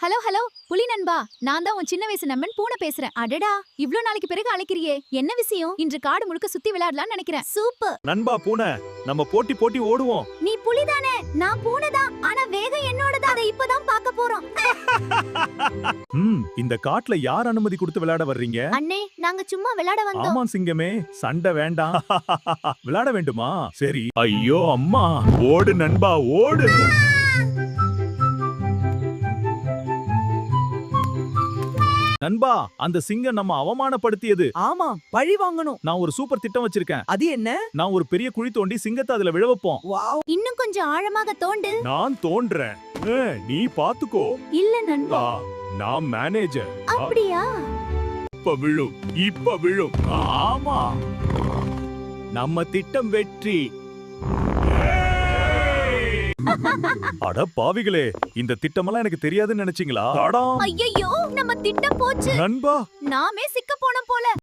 Hello hello புலி நண்பா, நான் தான் உன் சின்ன வயசு நண்பன் பூனை பேசுறேன். அடடா, இவ்ளோ நாளைக்கு பிறகு அழைக்கிறியே, என்ன விஷயம்? இன்று காடு முழுக்க சுத்தி விளையாடலாம்னு நினைக்கிறேன். சூப்பர். நண்பா பூனை, நம்ம போட்டி ஓடுவோம். நீ புலிதானே, நான் பூனைதான். ஆனா வேகம் என்னோடது. அதை இப்பதான் பார்க்க போறோம். இந்த காட்டுல யார் அனுமதி கொடுத்து விளையாட வர்றீங்க? அண்ணே, நாங்க சும்மா விளையாட வந்தோம். ஆமா சிங்கமே, சண்டை வேண்டாம். விளையாட வேண்டுமா? சரி. ஐயோ அம்மா, ஓடு நண்பா ஓடு. நண்பா, அந்த சிங்கம் நம்ம அவமானப்படுத்தியது. ஆமா, பழி வாங்கணும். நான் ஒரு சூப்பர் திட்டம் வச்சிருக்கேன். அது என்ன? நான் ஒரு பெரிய குழி தோண்டி சிங்கத்தை அதுல விழ வைப்போம். வாவ். இன்னும் கொஞ்சம் ஆழமாக தோண்டு. நான் தோன்றேன், நீ பாத்துக்கோ. இல்ல நண்பா. நான் மேனேஜர். அப்படியா? இப்ப விழும். ஆமா, நம்ம திட்டம் வெற்றி. அட பாவிகளே, இந்த திட்டமெல்லாம் எனக்கு தெரியாதுன்னு நினைச்சீங்களா? ஐயோ, நம்ம திட்டம் போச்சு. நண்பா, நாமே சிக்க போனோம் போல.